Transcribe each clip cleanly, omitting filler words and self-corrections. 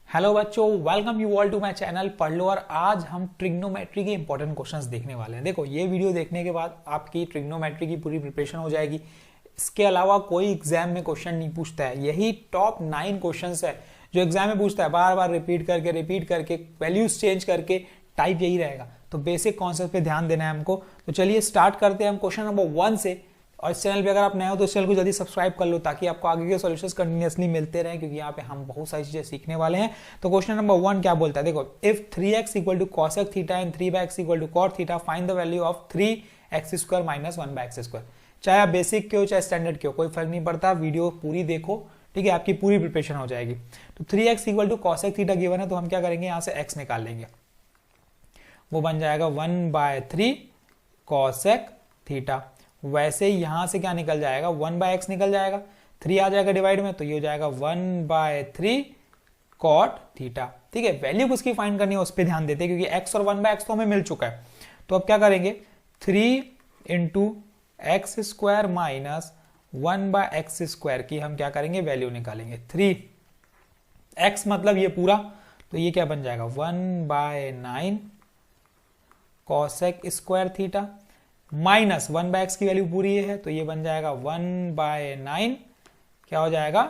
Hello बच्चों, welcome you all to my channel पढ़ लो। और आज हम ट्रिग्नोमेट्री के इंपॉर्टेंट क्वेश्चंस देखने वाले हैं। देखो, ये वीडियो देखने के बाद आपकी ट्रिग्नोमेट्री की पूरी प्रिपरेशन हो जाएगी। इसके अलावा कोई एग्जाम में क्वेश्चन नहीं पूछता है, यही टॉप 9 क्वेश्चंस है जो एग्जाम में पूछता है। बार बार रिपीट करके वैल्यूज चेंज करके टाइप यही रहेगा। तो बेसिक कॉन्सेप्ट पे ध्यान देना है हमको। तो चलिए स्टार्ट करते हैं हम क्वेश्चन नंबर 1 से। और इस चैनल पे अगर आप नए हो तो इस चैनल को जल्दी सब्सक्राइब कर लो ताकि आपको आगे के सॉल्यूशंस कंटिन्यूअसली मिलते रहें, क्योंकि यहाँ पे हम बहुत सारी चीजें सीखने वाले हैं। तो क्वेश्चन नंबर 1 क्या बोलता है, देखो, if 3x equal to cosec theta and 3x equal to cot theta, find the value of 3x² minus 1/x²। चाहे आप बेसिक के हो चाहे स्टैंडर्ड के हो, कोई फर्क नहीं पड़ता, वीडियो पूरी देखो, ठीक है, आपकी पूरी प्रिपरेशन हो जाएगी। तो 3x equal to cosec theta given है, तो हम क्या करेंगे, यहाँ से x निकाल लेंगे। वो बन जाएगा 1/3 cosec थीटा। वैसे ही यहां से क्या निकल जाएगा, 1/x निकल जाएगा, 3 आ जाएगा डिवाइड में, तो ये हो जाएगा 1/3 cot थीटा। ठीक है, वैल्यू किसकी फाइंड करनी है उस पर ध्यान देते हैं, क्योंकि x और 1/x तो हमें मिल चुका है। तो अब क्या करेंगे, 3 इंटू x² माइनस 1/x² की हम क्या करेंगे, वैल्यू निकालेंगे। 3x मतलब ये पूरा, तो ये क्या बन जाएगा, 1/9 cosec² थीटा माइनस 1/x की वैल्यू पूरी है, तो ये बन जाएगा 1/9 क्या हो जाएगा,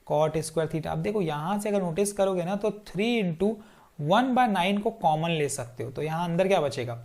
cot² थीटा। अब देखो यहां से अगर नोटिस करोगे ना, तो 3 इंटू 1/9 को कॉमन ले सकते हो, तो यहां अंदर क्या बचेगा,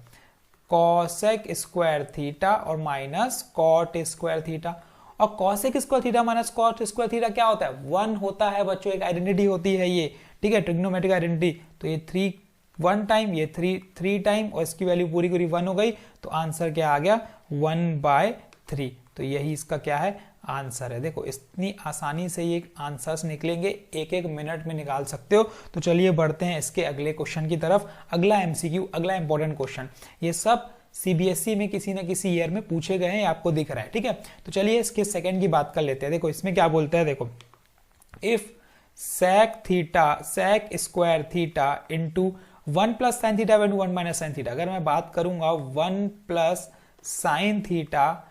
cosec² थीटा और माइनस cot² थीटा। और cosec² theta minus cot² theta क्या होता है, 1 होता है बच्चों, एक आइडेंटिटी होती है ये, ठीक है, ट्रिग्नोमेट्रिक आइडेंटिटी। तो ये 3 1 टाइम, ये 3 टाइम, और इसकी वैल्यू पूरी पूरी 1 हो गई, तो आंसर क्या आ गया, 1/3। तो यही इसका क्या है, आंसर है। देखो इतनी आसानी से ये आंसर्स निकलेंगे, एक एक मिनट में निकाल सकते हो। तो चलिए बढ़ते हैं इसके अगले क्वेश्चन की तरफ। अगला एमसीक्यू, अगला इंपॉर्टेंट क्वेश्चन, ये सब सीबीएसई में किसी न किसी ईयर में पूछे गए हैं, आपको दिख रहा है, ठीक है। तो चलिए इसके सेकंड की बात कर लेते हैं। देखो इसमें क्या बोलता है, देखो, if sec² theta into 1 plus sine theta equal to 1 minus sine theta. अगर मैं बात करूंगा 1 plus sine theta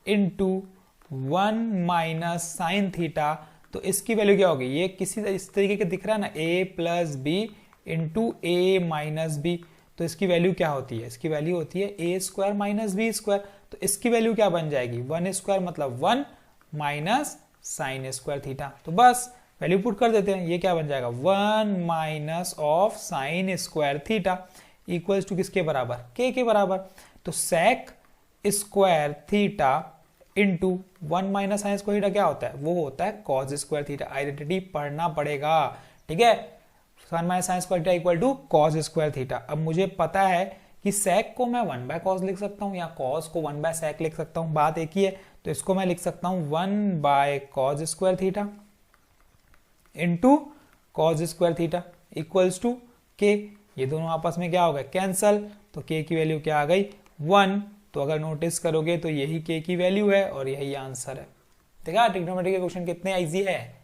into 1 minus sine theta, तो इसकी वैल्यू क्या होगी, ये किसी इस तरीके के दिख रहा है ना, a plus B into A minus B. तो इसकी वैल्यू क्या होती है, इसकी वैल्यू होती है a² माइनस b²। तो इसकी वैल्यू क्या बन जाएगी, 1² मतलब 1 माइनस साइन² थीटा। तो बस वैल्यू पुट कर देते हैं, ये क्या बन जाएगा, 1 minus of sine theta equals to किसके बराबर, k के बराबर। तो sec² theta into 1 minus sine theta क्या होता है, वो होता है cos² थीटा। आइडेंटिटी पढ़ना पड़ेगा, ठीक है। 1 minus sine theta equal to cos² theta. अब मुझे पता है कि sec को मैं 1/cos लिख सकता हूं, या cos को 1/sec लिख सकता हूं, बात एक ही है। तो इसको मैं लिख सकता हूं 1/cos² theta into cos² theta equals to k। ये दोनों आपस में क्या हो गए, कैंसल। तो k की वैल्यू क्या आ गई, 1। तो अगर नोटिस करोगे तो यही k की वैल्यू है और यही आंसर है। देखा ट्रिग्नोमेट्री के क्वेश्चन कितने इजी है,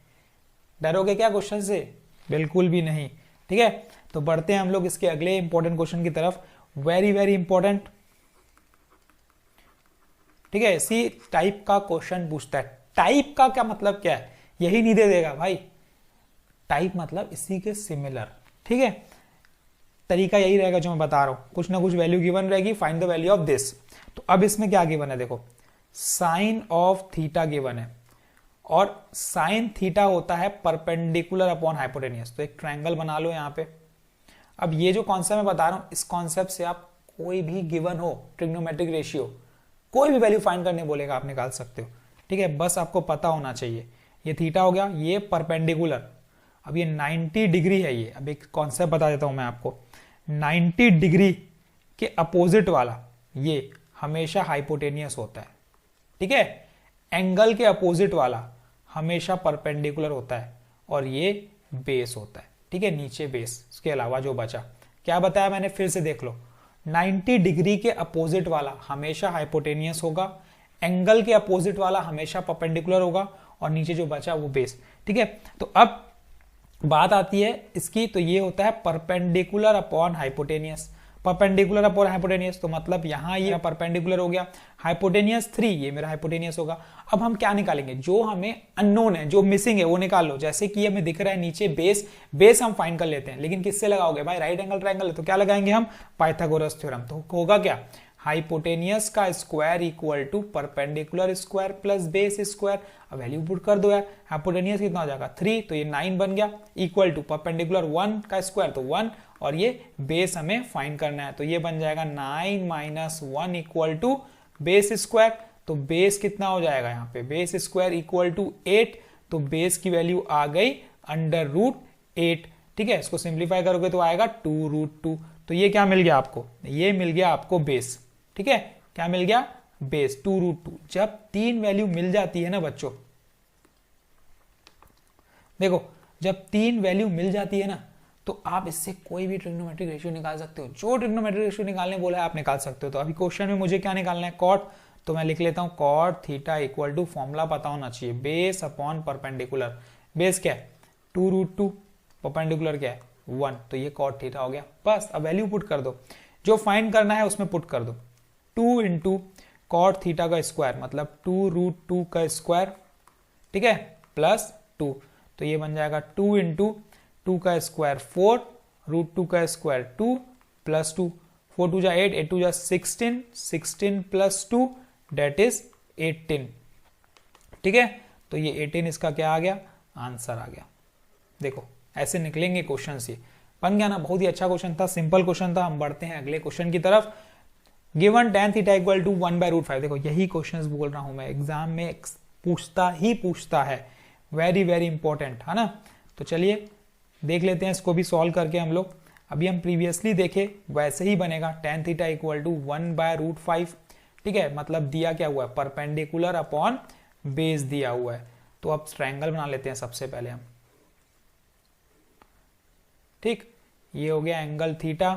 डरोगे क्या क्वेश्चन से, बिल्कुल भी नहीं, ठीक है। तो बढ़ते हैं हम लोग इसके अगले इंपॉर्टेंट क्वेश्चन की तरफ, वेरी वेरी इंपॉर्टेंट, ठीक है। इसी टाइप का क्वेश्चन पूछता है। टाइप का क्या मतलब क्या है, यही नहीं दे देगा भाई, टाइप मतलब इसी के सिमिलर, ठीक है। तरीका यही रहेगा जो मैं बता रहा हूं, कुछ ना कुछ वैल्यू गिवन रहेगी, find the value of this. तो अब इसमें क्या गिवन है, देखो, साइन ऑफ थीटा गिवन है, और साइन थीटा होता है परपेंडिकुलर अपॉन हाइपोटेनियस। तो एक ट्रायंगल बना लो यहां पे। अब ये जो कॉन्सेप्ट मैं बता रहा हूं, इस कॉन्सेप्ट से आप कोई भी गिवन हो, ट्रिग्नोमेट्रिक रेशियो, कोई भी वैल्यू फाइंड करने बोलेगा, आप निकाल सकते हो, ठीक है। बस आपको पता होना चाहिए, ये थीटा हो गया, ये परपेंडिकुलर, अब ये 90 डिग्री है। ये अब एक कॉन्सेप्ट बता देता हूं मैं आपको, 90 डिग्री के अपोजिट वाला ये हमेशा हाइपोटेनियस होता है, ठीक है। एंगल के अपोजिट वाला हमेशा परपेंडिकुलर होता है, और ये बेस होता है, ठीक है, नीचे बेस। इसके अलावा जो बचा, क्या बताया मैंने, फिर से देख लो, 90 डिग्री के अपोजिट वाला हमेशा हाइपोटेनियस होगा, एंगल के अपोजिट वाला हमेशा परपेंडिकुलर होगा, और नीचे जो बचा वो बेस, ठीक है। तो अब बात आती है इसकी, तो ये होता है perpendicular upon hypotenuse. Perpendicular upon hypotenuse, तो मतलब यहाँ ये परपेंडिकुलर हो गया, हाइपोटेनियस 3, ये मेरा हाइपोटेनियस होगा। अब हम क्या निकालेंगे, जो हमें अननोन है, जो मिसिंग है वो निकाल लो। जैसे कि हमें दिख रहा है नीचे बेस हम फाइंड कर लेते हैं, लेकिन किससे लगाओगे भाई, राइट एंगल ट्रायंगल है तो क्या लगाएंगे हम, पाइथागोरस थ्योरम। तो होगा क्या, हाइपोटेनियस का square equal to perpendicular square plus base square. अब वैल्यू पुट कर दो यार, हाइपोटेनियस कितना हो जाएगा 3, तो ये 9 बन गया, इक्वल टू परपेंडिकुलर 1 का स्क्वायर तो 1, और ये बेस हमें फाइंड करना है, तो ये बन जाएगा 9 minus 1 equal to base square. तो बेस कितना हो जाएगा यहाँ पे, बेस स्क्वायर इक्वल टू 8, तो बेस की वैल्यू आ गई √8। ठीक है, इसको सिंप्लीफाई करोगे तो आएगा 2√2। तो ये क्या मिल गया आपको, ये मिल गया आपको बेस। ठीक है, क्या मिल गया, बेस 2√2। जब 3 वैल्यू मिल जाती है ना बच्चों, देखो जब 3 वैल्यू मिल जाती है ना, तो आप इससे कोई भी ट्रिग्नोमेट्रिक रेशियो निकाल सकते हो, जो ट्रिग्नोमेट्रिक रेशियो निकालने बोला है आप निकाल सकते हो। तो अभी क्वेश्चन में मुझे क्या निकालना है, कॉट, तो मैं लिख लेता हूं cot theta equal to, formula पता होना चाहिए, बेस अपॉन परपेंडिकुलर। बेस क्या है 2√2, परपेंडिकुलर क्या है 1, तो ये कॉट थीटा हो गया। बस अब वैल्यू पुट कर दो, जो फाइंड करना है उसमें पुट कर दो। 2 इंटू कॉट थीटा का स्क्वायर मतलब 2√2 का स्क्वायर, ठीक है, प्लस 2, तो ये बन जाएगा 2 इंटू 2 का स्क्वायर 4, √2 का स्क्वायर 2 प्लस 2, 4 2 जा 8, 8 2 जा 16, 16 प्लस 2 डेट इज 18। ठीक है, तो ये 18 इसका क्या आ गया, आंसर आ गया। देखो ऐसे निकलेंगे क्वेश्चन, ये बन गया ना, बहुत ही अच्छा क्वेश्चन था, सिंपल क्वेश्चन था। हम बढ़ते हैं अगले क्वेश्चन की तरफ। Given tan theta equal to 1/√5। देखो यही क्वेश्चंस बोल रहा हूं मैं, एग्जाम में पूछता है, वेरी वेरी इंपॉर्टेंट है ना। तो चलिए देख लेते हैं इसको भी सॉल्व करके हम लोग। अभी हम प्रीवियसली देखे वैसे ही बनेगा, tan थीटा इक्वल टू 1/√5। ठीक है, मतलब दिया क्या हुआ है, परपेंडिकुलर अपॉन बेस दिया हुआ है। तो अब ट्रायंगल बना लेते हैं सबसे पहले हम। ठीक, ये हो गया एंगल थीटा,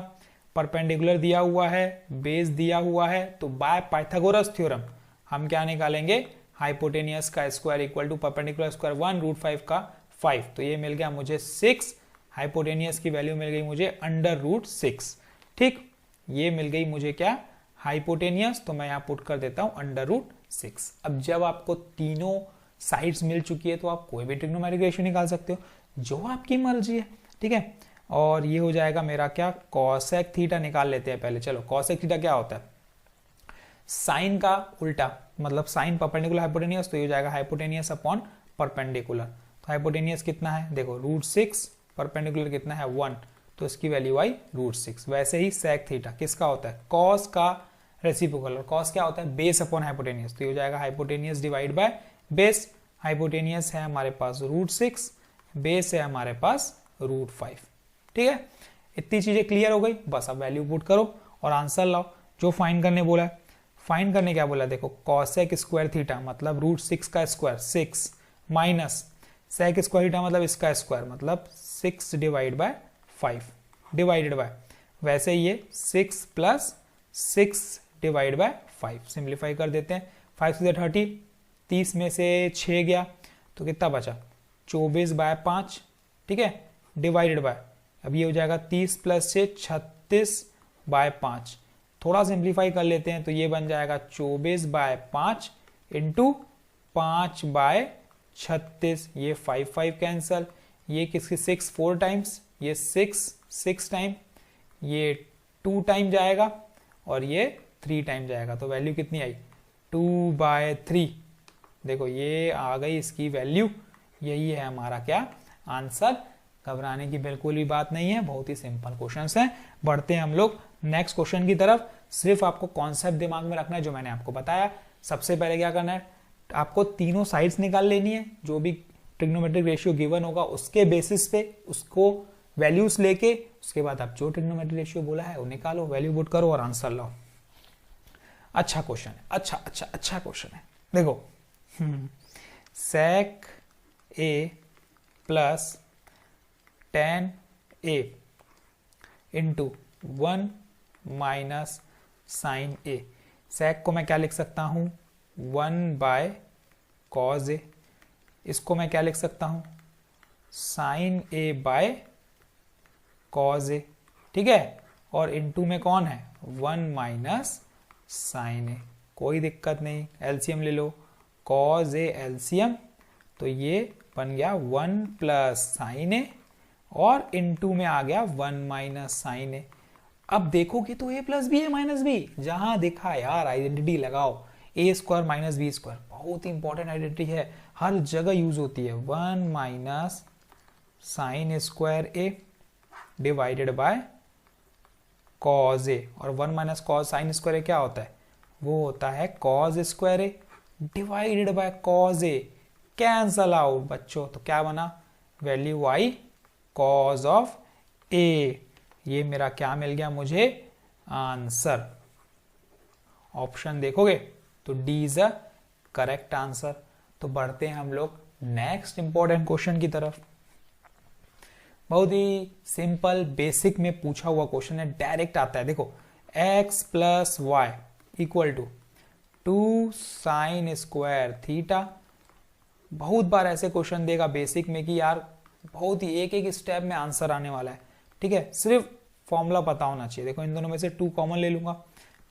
परपेंडिकुलर दिया हुआ है, बेस दिया हुआ है, तो बाय पाइथागोरस थ्योरम हम क्या निकालेंगे, हाइपोटेनियस का square equal to perpendicular square 1√5 का 5, तो ये मिल गया मुझे 6, हाइपोटेनियस की वैल्यू मिल गई मुझे √6। ठीक, ये मिल गई मुझे क्या, हाइपोटेनियस, तो मैं यहां पुट कर देता हूं √6। अब जब आपको तीनों साइड्स मिल चुकी है तो आप कोई भी ट्रिग्नोमेट्रिक रेशियो निकाल सकते हो, जो आपकी मर्जी है। ठीक है, और ये हो जाएगा मेरा क्या, कॉसेक थीटा निकाल लेते हैं पहले। चलो कॉसेक थीटा क्या होता है, साइन का उल्टा, मतलब साइन परपेंडिकुलर हाइपोटेनियस, तो ये हो जाएगा हाइपोटेनियस अपॉन परपेंडिकुलर। तो हाइपोटेनियस कितना है, देखो √6, परपेंडिकुलर कितना है 1, तो इसकी वैल्यू आई √6। वैसे ही सेक थीटा किसका होता है, कॉस का रेसिप्रोकल, और कॉस क्या होता है, बेस अपॉन हाइपोटेनियस, तो ये हो जाएगा hypotenuse divide by base. Hypotenuse है हमारे पास √6, बेस है हमारे पास √5। ठीक है, इतनी चीजें क्लियर हो गई। बस अब वैल्यू पुट करो और आंसर लाओ, जो फाइंड करने बोला है। फाइंड करने क्या बोला, देखो कॉसेक स्क्वायर थीटा मतलब √6 का square 6, minus sec square theta मतलब इसका स्क्वायर मतलब 6 डिवाइड बाय 5 डिवाइडेड बाय, वैसे ये 6 प्लस 6 डिवाइड बाय 5, सिंप्लीफाई कर देते हैं। 5 से 30, 30 में से 6 गया तो कितना बचा, 24/5। ठीक है, डिवाइडेड बाय, अब ये हो जाएगा 30 प्लस 6 36/5। थोड़ा सिंप्लीफाई कर लेते हैं तो ये बन जाएगा 24/5 इंटू 5/36। ये 5 कैंसल, ये किसके 6 4 टाइम्स, ये 6 टाइम, ये 2 टाइम जाएगा और ये 3 टाइम जाएगा। तो वैल्यू कितनी आई 2/3। देखो ये आ गई इसकी वैल्यू, यही है हमारा क्या आंसर। घबराने की बिल्कुल भी बात नहीं है, बहुत ही सिंपल क्वेश्चंस हैं। बढ़ते हैं हम लोग नेक्स्ट क्वेश्चन की तरफ। सिर्फ आपको कॉन्सेप्ट दिमाग में रखना है जो मैंने आपको बताया। सबसे पहले क्या करना है, आपको तीनों साइड्स निकाल लेनी है, जो भी ट्रिग्नोमेट्रिक रेशियो गिवन होगा उसके बेसिस पे उसको वैल्यूज लेके, उसके बाद आप जो ट्रिग्नोमेट्रिक रेशियो बोला है वो निकालो, वैल्यू पुट करो और आंसर लाओ। अच्छा क्वेश्चन है, अच्छा क्वेश्चन है। देखो sec a plus tan a into 1 minus sine a। sec को मैं क्या लिख सकता हूं 1/cos a, इसको मैं क्या लिख सकता हूं sin a/cos a। ठीक है, और इनटू में कौन है 1 माइनस साइन ए, कोई दिक्कत नहीं, एलसीएम ले लो, कॉज ए एलसीएम, तो ये बन गया 1 प्लस साइन ए और इनटू में आ गया 1 माइनस साइन ए। अब देखोगे तो A plus B A minus B, जहां देखा यार आइडेंटिटी लगाओ, A square minus B square, बहुत इंपॉर्टेंट आइडेंटिटी है, हर जगह यूज होती है। 1 minus sine square A divided by cos A, और 1 minus cos sine square A क्या होता है, वो होता है cos square A divided by cos A, cancel out बच्चों, तो क्या बना वैल्यू आई कॉज ऑफ ए, ये मेरा क्या मिल गया मुझे आंसर। ऑप्शन देखोगे तो D is a correct answer. तो बढ़ते हैं हम लोग नेक्स्ट इंपॉर्टेंट क्वेश्चन की तरफ। बहुत ही सिंपल बेसिक में पूछा हुआ क्वेश्चन है, डायरेक्ट आता है। देखो x plus y equal to 2 sine square theta. बहुत बार ऐसे क्वेश्चन देगा बेसिक में कि यार बहुत ही एक एक स्टेप में आंसर आने वाला है, ठीक है, सिर्फ फॉर्मूला पता होना चाहिए। देखो इन दोनों में से 2 कॉमन ले लूंगा,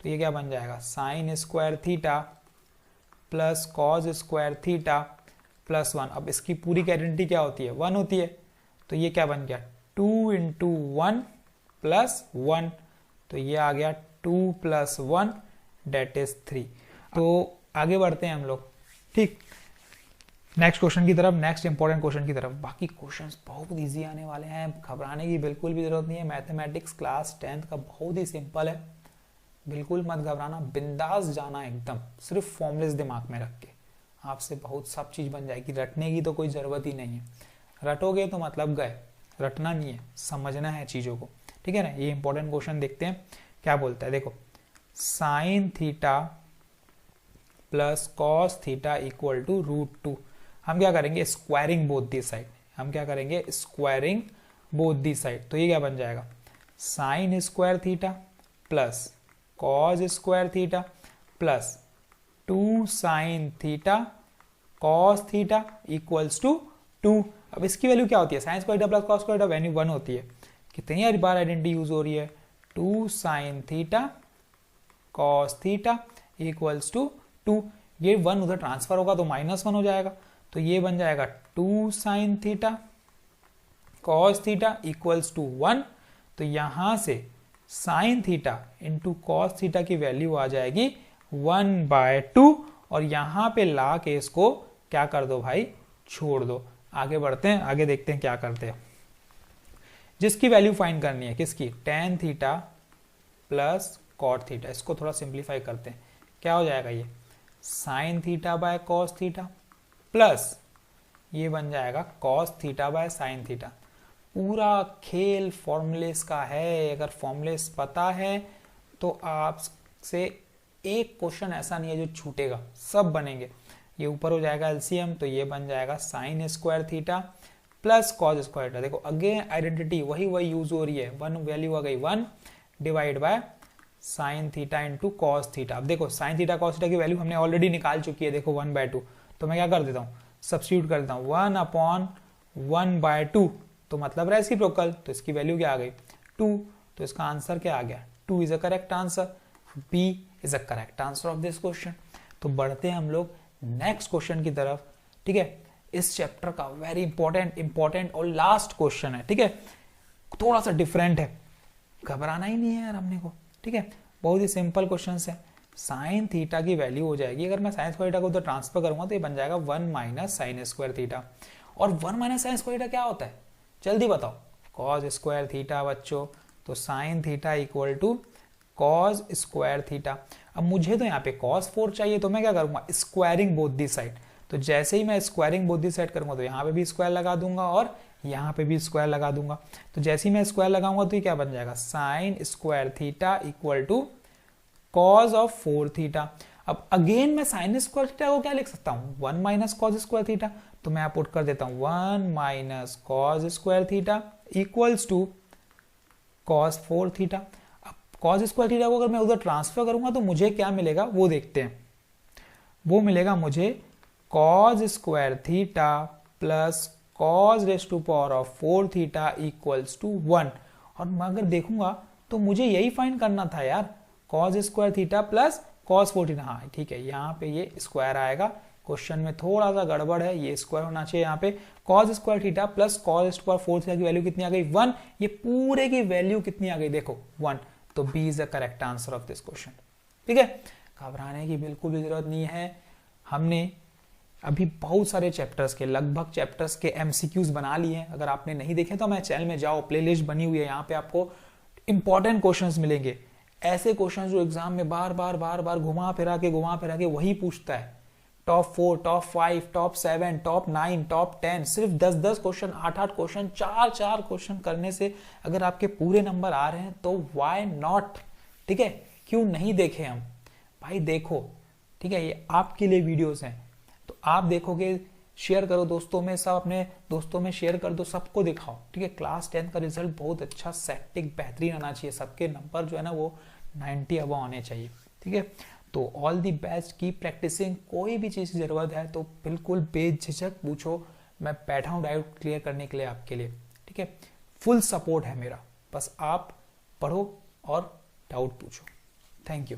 तो ये क्या बन जाएगा sine square theta plus cos square theta plus 1। अब इसकी पूरी की आइडेंटिटी क्या होती है 1 होती है, तो ये क्या बन गया 2 इंटू 1 प्लस 1, तो ये आ गया 2 प्लस 1 डेट इज 3। तो आगे बढ़ते हैं हम लोग, ठीक, नेक्स्ट क्वेश्चन की तरफ, नेक्स्ट इंपॉर्टेंट क्वेश्चन की तरफ। बाकी क्वेश्चंस बहुत इजी आने वाले हैं, घबराने की बिल्कुल भी जरूरत नहीं है। मैथमेटिक्स क्लास 10th का बहुत ही सिंपल है, बिल्कुल मत घबराना, बिंदास जाना एकदम, सिर्फ फॉर्मुलेस दिमाग में रख के आपसे बहुत सब चीज बन जाएगी। रटने की तो कोई जरूरत ही नहीं है, रटोगे तो मतलब गए, रटना नहीं है, समझना है चीजों को, ठीक है ना। ये इंपॉर्टेंट क्वेश्चन देखते हैं क्या बोलता है। देखो sine theta plus cos theta equal to √2। हम क्या करेंगे स्क्वायरिंग बोथ दी साइड, हम क्या करेंगे स्क्वायरिंग बोथ दी साइड। तो ये क्या बन जाएगा sine square theta plus cos square theta plus 2 sine theta cos theta equals to 2। अब इसकी वैल्यू क्या होती है sine square theta plus cos square theta, value 1 होती है। कितनी बार आइडेंटिटी यूज हो रही है 2 sine theta cos theta equals to 2। ये 1 उधर ट्रांसफर होगा तो -1 हो जाएगा, तो ये बन जाएगा 2 sine theta cos theta equals to 1। तो यहां से sine theta into cos theta की वैल्यू आ जाएगी 1/2, और यहां पे ला के इसको क्या कर दो भाई छोड़ दो। आगे बढ़ते हैं, आगे देखते हैं क्या करते हैं। जिसकी वैल्यू फाइंड करनी है किसकी tan theta plus cot theta, इसको थोड़ा सिंप्लीफाई करते हैं, क्या हो जाएगा ये sine theta by cos theta plus ये बन जाएगा cos theta by sine theta. पूरा खेल फॉर्मूलेस का है, अगर फॉर्मूलेस पता है तो आपसे एक क्वेश्चन ऐसा नहीं है जो छूटेगा, सब बनेंगे। ये ऊपर हो जाएगा एलसीएम, तो ये बन जाएगा sine square theta plus cos square theta. देखो अगेन आइडेंटिटी वही यूज हो रही है, 1 वैल्यू आ गई 1 divide by sine theta into cos theta. अब देखो साइन थीटा कॉस थीटा की वैल्यू हमने ऑलरेडी निकाल चुकी है, देखो 1/2, तो मैं क्या कर देता हूँ सब्स्टिट्यूट कर देता हूँ 1/1/2, तो मतलब रेसिप्रोकल, तो इसकी वैल्यू क्या आ गई 2, तो इसका आंसर क्या आ गया 2 is a correct answer, B is a correct answer of this question. तो बढ़ते हैं हम लोग नेक्स्ट क्वेश्चन की तरफ, ठीक है। इस चैप्टर का वेरी इंपॉर्टेंट और लास्ट क्वेश्चन है, ठीक है, थोड़ा सा डिफरेंट है, घबराना ही नहीं है यार हमने को, ठीक है। बहुत ही सिंपल क्वेश्चन है। साइन थीटा की वैल्यू हो जाएगी, अगर मैं साइन स्क्वायर थीटा को उधर ट्रांसफर करूंगा तो ये बन जाएगा 1 माइनस साइन स्क्वायर थीटा। और 1 माइनस साइन स्क्वायर थीटा क्या होता है जल्दी बताओ, कॉज स्क्वायर थीटा बच्चों। तो sine theta equal to cos square theta. अब मुझे तो यहाँ पे cos 4 चाहिए, तो मैं क्या करूंगा स्क्वायरिंग बोथ दी साइड। तो जैसे ही मैं स्क्वायरिंग बोथ दी साइड करूंगा तो यहाँ पे भी स्क्वायर लगा दूंगा और यहाँ पे भी स्क्वायर लगा दूंगा। तो जैसे ही मैं स्क्वायर लगाऊंगा तो ये क्या बन जाएगा sine square theta equal to cos of 4 theta. अब अगेन मैं साइन स्क्वायर थीटा को क्या लिख सकता हूँ 1 माइनस कॉज स्क्वायर थीटा, तो मैं पुट कर देता हूँ 1 minus cos square theta equals to cos 4 theta. अब कॉस स्क्वायर थीटा को अगर मैं उधर ट्रांसफर करूंगा तो मुझे क्या मिलेगा वो देखते हैं। वो मिलेगा मुझे cos square theta plus cos raise to power of 4 theta equals to 1। और मैं अगर देखूंगा तो मुझे यही फाइंड करना था यार, cos square theta plus cos 14। हाँ ठीक है, यहाँ पे ये स्क्वायर आएगा, क्वेश्चन में थोड़ा सा गड़बड़ है, ये स्क्वायर होना चाहिए यहाँ पे। cos square theta plus cos square 4 theta की वैल्यू कितनी आ गई 1, ये पूरे की वैल्यू कितनी आ गई देखो 1, तो B is the correct answer of this question. ठीक है, घबराने की बिल्कुल भी जरूरत नहीं है। हमने अभी बहुत सारे चैप्टर्स के, लगभग चैप्टर्स के एमसीक्यूज बना लिए हैं। अगर आपने नहीं देखे तो मैं चैनल में जाओ, प्लेलिस्ट बनी हुई है, यहाँ पे आपको इंपॉर्टेंट क्वेश्चंस मिलेंगे, ऐसे क्वेश्चंस जो एग्जाम में बार बार घुमा फिरा के वही पूछता है। Top 4, top 5, top 7, top 9, top 10, सिर्फ 10 क्वेश्चन, 8 क्वेश्चन, 4 क्वेश्चन करने से अगर आपके पूरे नंबर आ रहे हैं तो व्हाई नॉट। ठीक है, क्यों नहीं देखे हम भाई, देखो। ठीक है, ये आपके लिए वीडियोस हैं, तो आप देखोगे, शेयर करो दोस्तों में, सब अपने दोस्तों में शेयर कर दो, सबको दिखाओ। ठीक है, क्लास 10 का रिजल्ट बहुत अच्छा, सेटिंग बेहतरीन आना चाहिए, सबके नंबर जो है ना वो 90 अबव आने चाहिए। ठीक है, तो ऑल दी बेस्ट, की प्रैक्टिसिंग। कोई भी चीज़ की ज़रूरत है तो बिल्कुल बेझिझक पूछो, मैं बैठा हूँ डाउट क्लियर करने के लिए आपके लिए। ठीक है, फुल सपोर्ट है मेरा, बस आप पढ़ो और डाउट पूछो। Thank you.